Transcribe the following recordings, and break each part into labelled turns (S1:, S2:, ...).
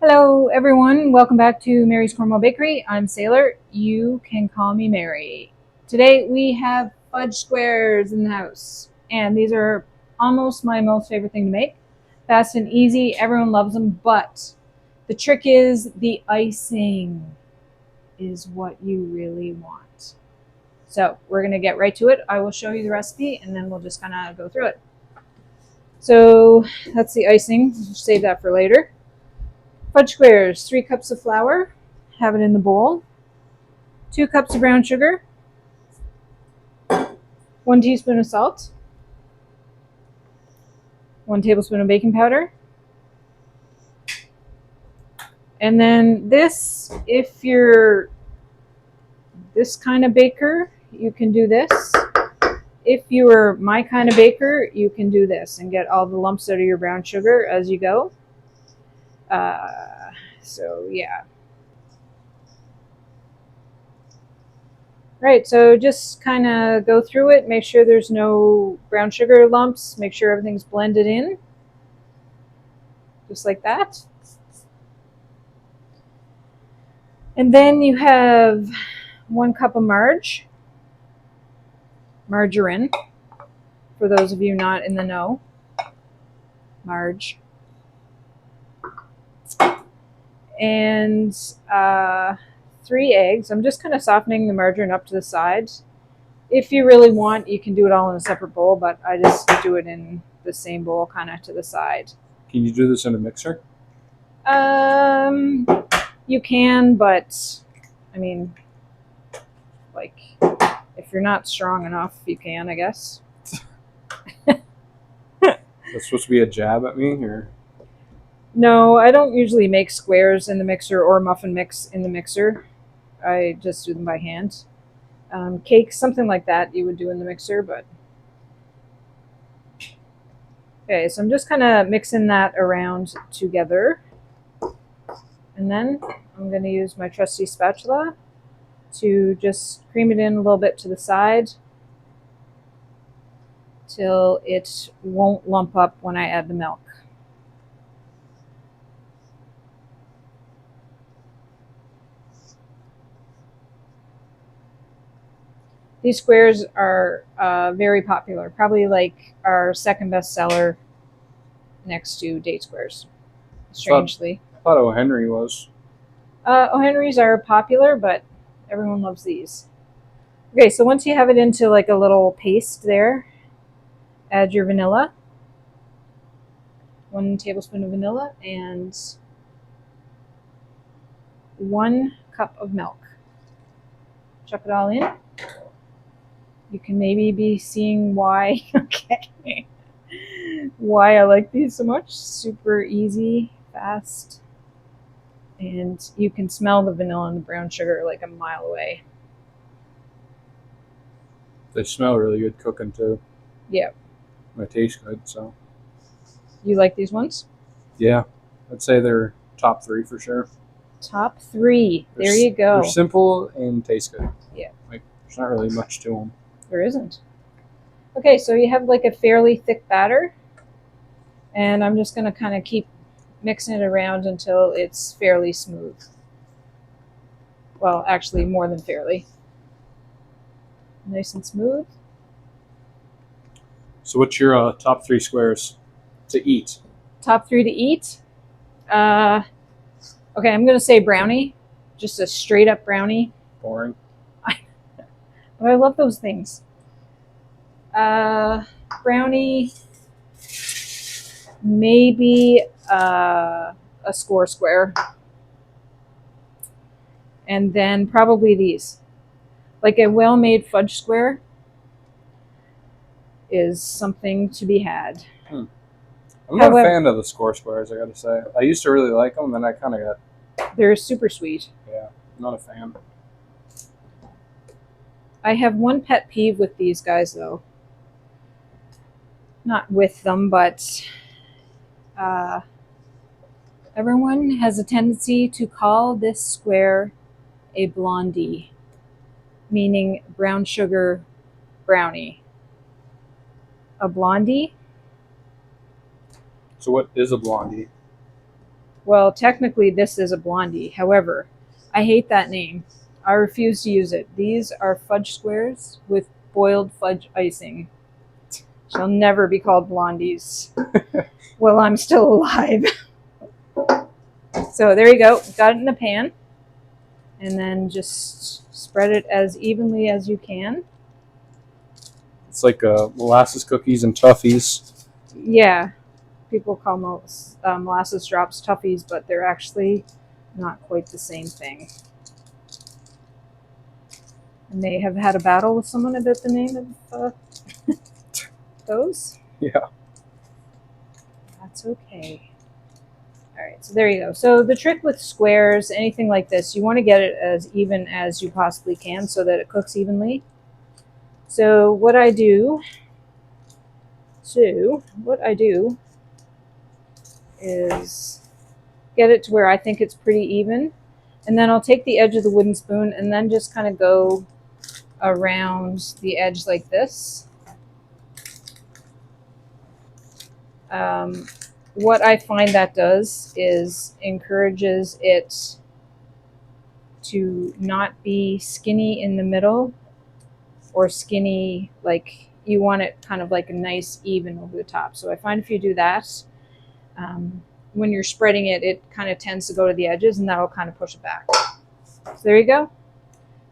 S1: Hello, everyone. Welcome back to Mary's Cornwall Bakery. I'm Sailor. You can call me Mary. Today we have fudge squares in the house, and these are almost my most favorite thing to make. Fast and easy. Everyone loves them, but the trick is the icing is what you really want. So we're going to get right to it. I will show you the recipe, and then we'll just kind of go through it. So that's the icing. Save that for later. Fudge squares, 3 cups of flour, have it in the bowl, 2 cups of brown sugar, 1 teaspoon of salt, 1 tablespoon of baking powder, and then this, if you're this kind of baker, you can do this. If you are my kind of baker, you can do this and get all the lumps out of your brown sugar as you go. So yeah. Right, so just kind of go through it, make sure there's no brown sugar lumps, make sure everything's blended in, just like that. And then you have 1 cup of margarine, for those of you not in the know, marge. And 3 eggs. I'm just kind of softening the margarine up to the sides. If you really want, you can do it all in a separate bowl, but I just do it in the same bowl kind of to the side.
S2: Can you do this in a mixer?
S1: You can, but I mean, like, if you're not strong enough, you can, I guess.
S2: That's supposed to be a jab at me, or?
S1: No, I don't usually make squares in the mixer or muffin mix in the mixer. I just do them by hand. Cakes, something like that, you would do in the mixer, but okay. So I'm just kind of mixing that around together, and then I'm going to use my trusty spatula to just cream it in a little bit to the side till it won't lump up when I add the milk. These squares are very popular, probably like our second best seller next to date squares, strangely.
S2: I thought O. Henry was.
S1: O. Henry's are popular, but everyone loves these. Okay, so once you have it into like a little paste there, add your vanilla. 1 tablespoon of vanilla and 1 cup of milk. Chuck it all in. You can maybe be seeing why, okay, why I like these so much. Super easy, fast, and you can smell the vanilla and the brown sugar like a mile away.
S2: They smell really good cooking too.
S1: Yeah.
S2: They taste good, so.
S1: You like these ones?
S2: Yeah, I'd say they're top 3 for sure.
S1: Top 3. There you go.
S2: They're simple and taste good.
S1: Yeah.
S2: Like, there's not really much to them.
S1: There isn't. Okay, so you have like a fairly thick batter, and I'm just going to kind of keep mixing it around until it's fairly smooth. Well, actually more than fairly. Nice and smooth.
S2: So what's your top 3 squares to eat?
S1: Top 3 to eat? Okay, I'm going to say brownie. Just a straight up brownie.
S2: Boring.
S1: But I love those things. Brownie, maybe a square. And then probably these. Like a well-made fudge square is something to be had.
S2: I'm not a fan of the squares, I gotta say. I used to really like them, then I kind of got...
S1: They're super sweet.
S2: Yeah, I'm not a fan.
S1: I have one pet peeve with these guys, though. Not with them, but everyone has a tendency to call this square a blondie, meaning brown sugar brownie. A blondie?
S2: So what is a blondie?
S1: Well, technically this is a blondie. However, I hate that name. I refuse to use it. These are fudge squares with boiled fudge icing. Shall never be called blondies. Well, I'm still alive. So there you go. Got it in the pan. And then just spread it as evenly as you can.
S2: It's like molasses cookies and toffees.
S1: Yeah, people call molasses drops toughies, but they're actually not quite the same thing. I may have had a battle with someone about the name of those.
S2: Yeah.
S1: That's okay. All right, so there you go. So the trick with squares, anything like this, you want to get it as even as you possibly can so that it cooks evenly. So what I do is get it to where I think it's pretty even. And then I'll take the edge of the wooden spoon and then just kind of go around the edge like this. What I find that does is encourages it to not be skinny in the middle or skinny, like you want it kind of like a nice even over the top. So I find if you do that, when you're spreading it, it kind of tends to go to the edges and that'll kind of push it back. So there you go.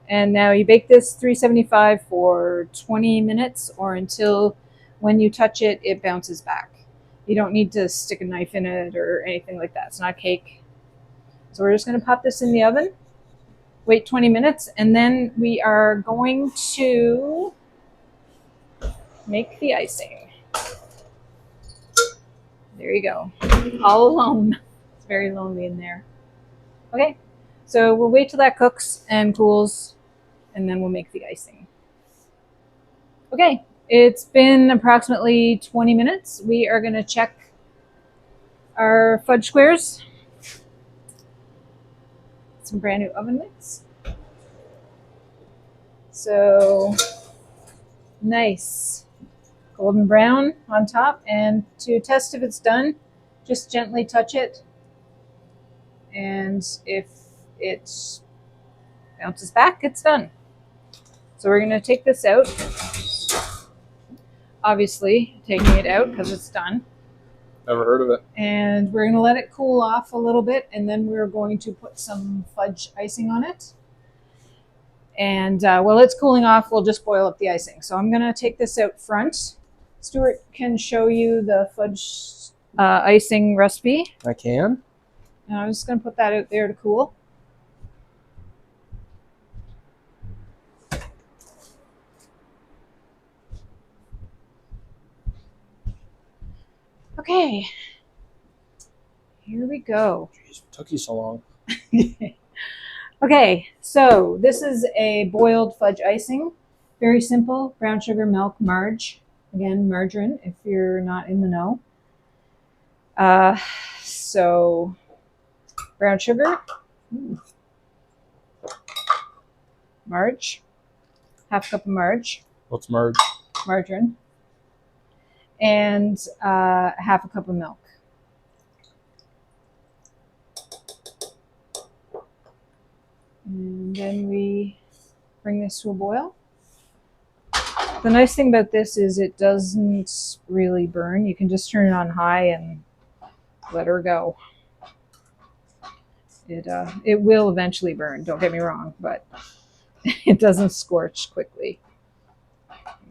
S1: And now you bake this 375 for 20 minutes or until when you touch it, it bounces back. You don't need to stick a knife in it or anything like that. It's not cake. So we're just going to pop this in the oven, wait 20 minutes, and then we are going to make the icing. There you go. All alone. It's very lonely in there. Okay, so we'll wait till that cooks and cools, and then we'll make the icing. Okay, it's been approximately 20 minutes. We are going to check our fudge squares. Some brand new oven mitts. So nice golden brown on top, and to test if it's done, just gently touch it, and if it bounces back, it's done. So we're going to take this out, obviously taking it out because it's done.
S2: Never heard of it.
S1: And we're going to let it cool off a little bit, and then we're going to put some fudge icing on it. And while it's cooling off, we'll just boil up the icing. So I'm going to take this out front. Stuart can show you the fudge icing recipe.
S2: I can.
S1: And I'm just going to put that out there to cool. Okay. Here we go.
S2: Jeez, it took you so long.
S1: Okay, so this is a boiled fudge icing. Very simple. Brown sugar, milk, marge. Again, margarine if you're not in the know. So brown sugar, marge, half cup of marge.
S2: What's marge?
S1: Margarine. And half a cup of milk. And then we bring this to a boil. The nice thing about this is it doesn't really burn. You can just turn it on high and let her go. It will eventually burn, don't get me wrong, but it doesn't scorch quickly.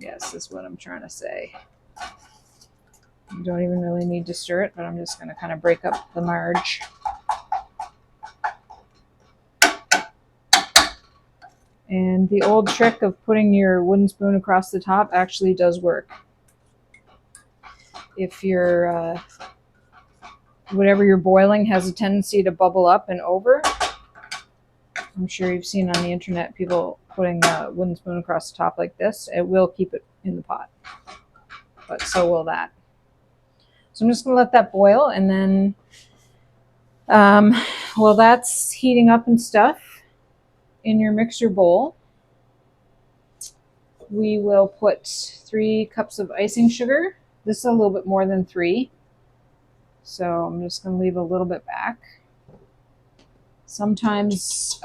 S1: Yes, is what I'm trying to say. You don't even really need to stir it, but I'm just going to kind of break up the marge. And the old trick of putting your wooden spoon across the top actually does work. If your whatever you're boiling has a tendency to bubble up and over, I'm sure you've seen on the internet people putting a wooden spoon across the top like this. It will keep it in the pot, but so will that. So I'm just going to let that boil, and then while that's heating up and stuff, in your mixer bowl, we will put 3 cups of icing sugar. This is a little bit more than 3. So I'm just going to leave a little bit back. Sometimes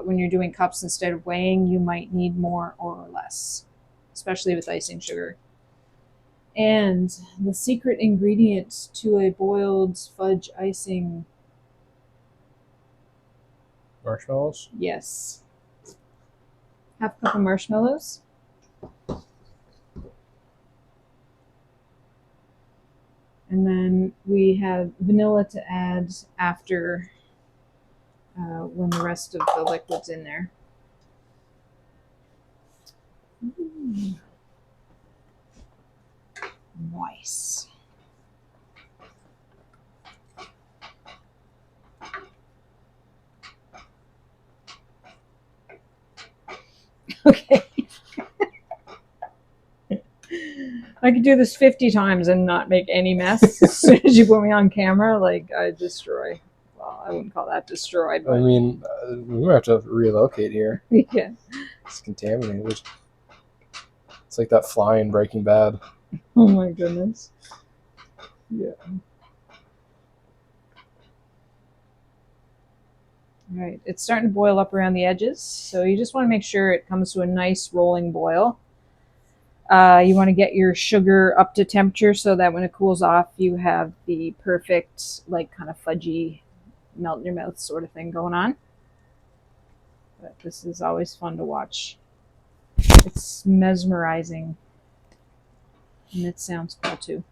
S1: when you're doing cups instead of weighing, you might need more or less, especially with icing sugar. And the secret ingredient to a boiled fudge icing.
S2: Marshmallows?
S1: Yes. Half a cup of marshmallows. And then we have vanilla to add after when the rest of the liquid's in there. Nice. Okay. I could do this 50 times and not make any mess. As soon as you put me on camera, like, I destroy. Well, I wouldn't call that destroy, but...
S2: I mean, we might have to relocate here.
S1: Yeah.
S2: It's contaminated. It's like that fly in Breaking Bad.
S1: Oh my goodness. Yeah. All right, it's starting to boil up around the edges, so you just want to make sure it comes to a nice rolling boil. You want to get your sugar up to temperature so that when it cools off, you have the perfect, like, kind of fudgy, melt in your mouth sort of thing going on. But this is always fun to watch. It's mesmerizing, and it sounds cool too.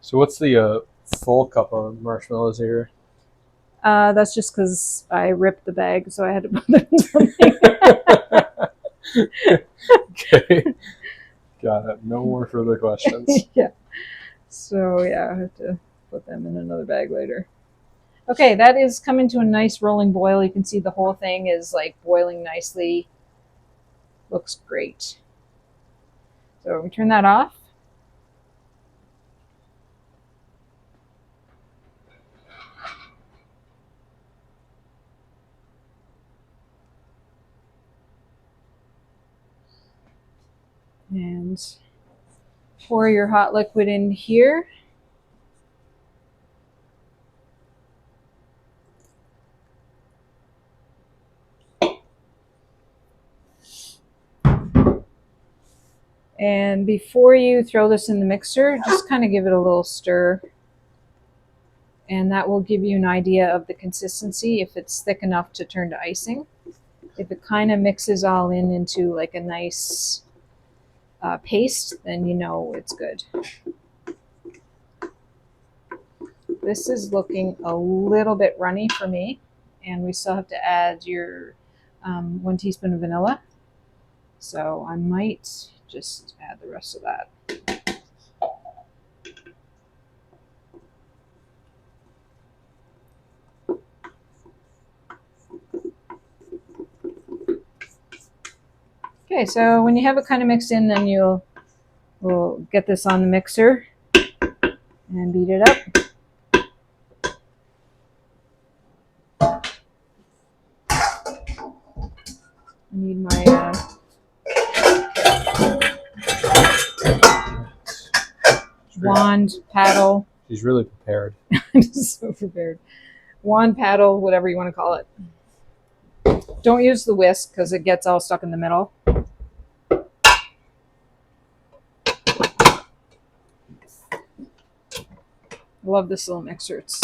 S2: So what's the full cup of marshmallows here?
S1: That's just because I ripped the bag, so I had to put them in something.
S2: Okay. Got it. No more further questions.
S1: Yeah. So yeah, I have to put them in another bag later. Okay, that is coming to a nice rolling boil. You can see the whole thing is like boiling nicely. Looks great. So we turn that off. And pour your hot liquid in here. And before you throw this in the mixer, just kind of give it a little stir. And that will give you an idea of the consistency, if it's thick enough to turn to icing. If it kind of mixes all in into like a nice paste, then you know it's good. This is looking a little bit runny for me, and we still have to add your 1 teaspoon of vanilla. So I might just add the rest of that. Okay, so when you have it kind of mixed in, then we'll get this on the mixer and beat it up. I need my wand, paddle.
S2: She's really prepared.
S1: I'm just so prepared. Wand, paddle, whatever you want to call it. Don't use the whisk because it gets all stuck in the middle. I love this little mixer. It's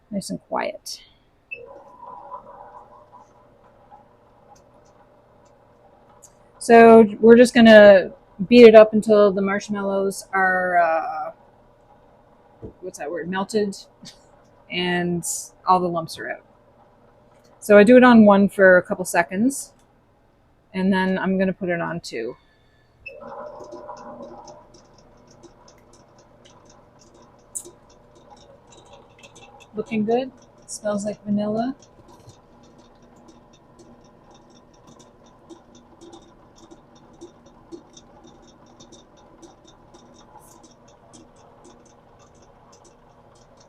S1: nice and quiet. So we're just going to beat it up until the marshmallows are, what's that word, melted, and all the lumps are out. So I do it on 1 for a couple seconds, and then I'm going to put it on 2. Looking good. It smells like vanilla.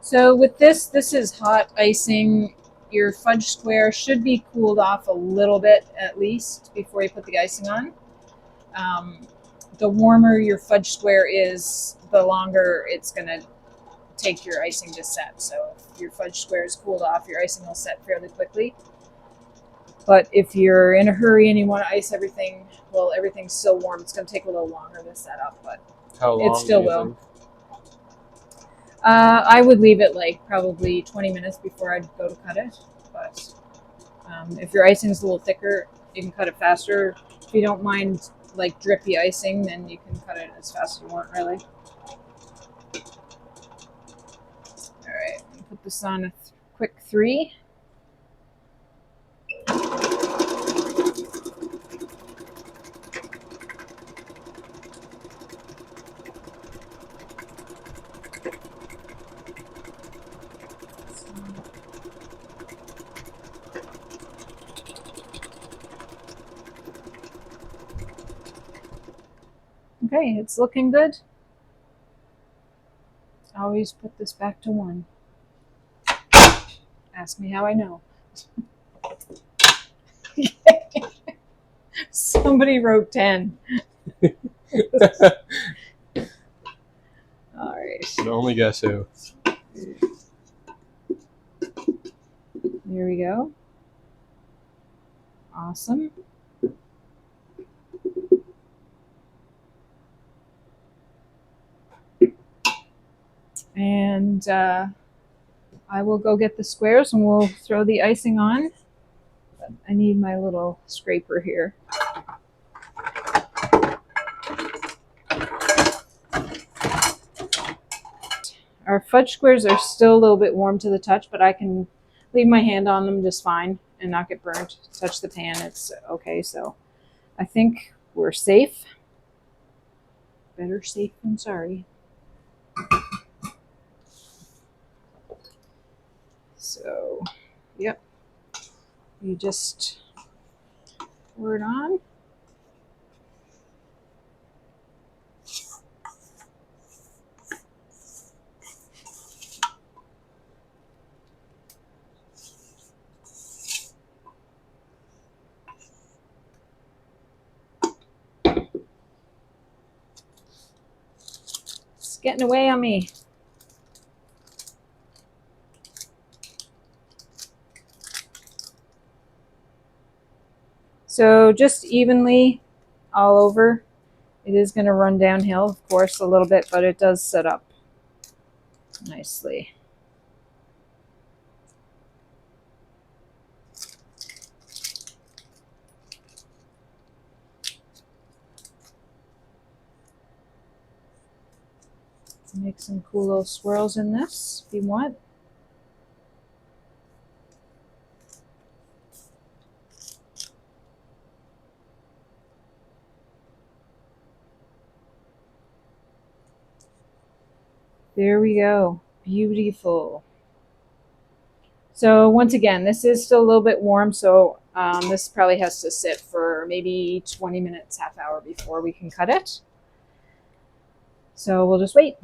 S1: So with this is hot icing. your fudge square should be cooled off a little bit at least before you put the icing on. The warmer your fudge square is, the longer it's going to take your icing to set. So if your fudge square is cooled off, your icing will set fairly quickly. But if you're in a hurry and you want to ice everything, well, everything's still warm. It's going to take a little longer to set up, but
S2: How long
S1: it still
S2: do you
S1: will.
S2: think?
S1: I would leave it like probably 20 minutes before I'd go to cut it. But if your icing is a little thicker, you can cut it faster. If you don't mind like drippy icing, then you can cut it as fast as you want, really. All right, I'm gonna put this on a quick 3. Okay, it's looking good. Always put this back to 1. Ask me how I know. Somebody wrote 10. All right.
S2: Can only guess who.
S1: Here we go. Awesome. And I will go get the squares and we'll throw the icing on. But I need my little scraper here. Our fudge squares are still a little bit warm to the touch, but I can leave my hand on them just fine and not get burnt. Touch the pan, it's okay. So I think we're safe. Better safe than sorry. So, yep. You just pour it on. It's getting away on me. So just evenly all over. It is going to run downhill, of course, a little bit, but it does set up nicely. Make some cool little swirls in this if you want. There we go. Beautiful. So once again, this is still a little bit warm, so this probably has to sit for maybe 20 minutes, half hour before we can cut it. So we'll just wait.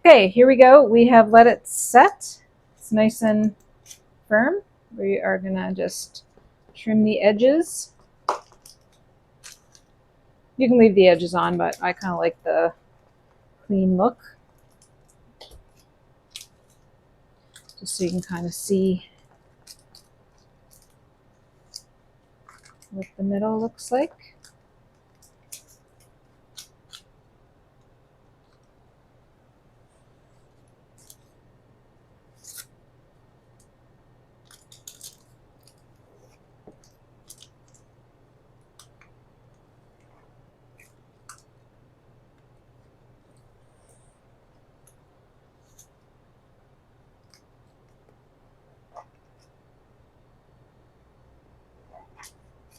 S1: Okay, here we go. We have let it set. It's nice and firm. We are gonna just trim the edges. You can leave the edges on, but I kind of like the clean look. Just so you can kind of see what the middle looks like.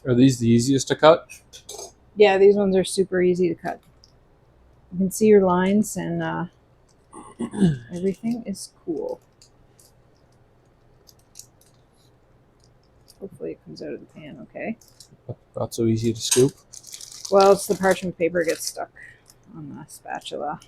S2: Are these the easiest to cut?
S1: Yeah, these ones are super easy to cut. You can see your lines and everything is cool. Hopefully it comes out of the pan okay.
S2: Not so easy to scoop.
S1: Well, it's the parchment paper gets stuck on the spatula.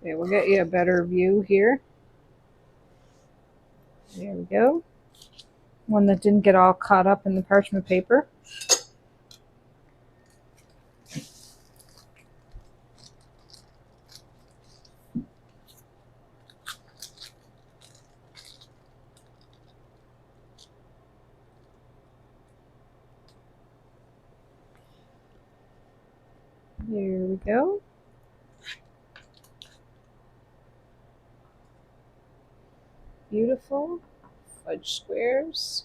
S1: Okay, we'll get you a better view here. There we go. One that didn't get all caught up in the parchment paper. There we go. Beautiful. Fudge squares.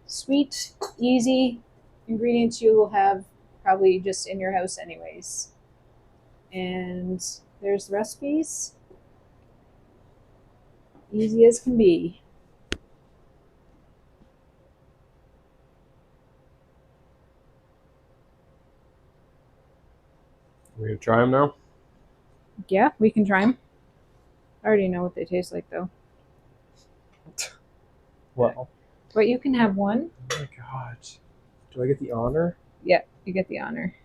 S1: Sweet, easy ingredients you will have probably just in your house anyways. And there's the recipes. Easy as can be.
S2: We gonna try them now?
S1: Yeah, we can try them. I already know what they taste like though.
S2: Well.
S1: But you can have one.
S2: Oh my god. Do I get the honor?
S1: Yeah, you get the honor.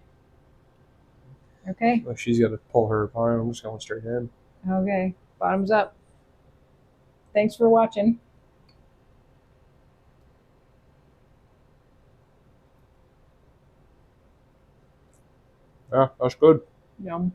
S1: Okay.
S2: Well, she's got to pull her apart. I'm just going straight in.
S1: Okay. Bottoms up. Thanks for watching.
S2: Yeah, that's good.
S1: Yum.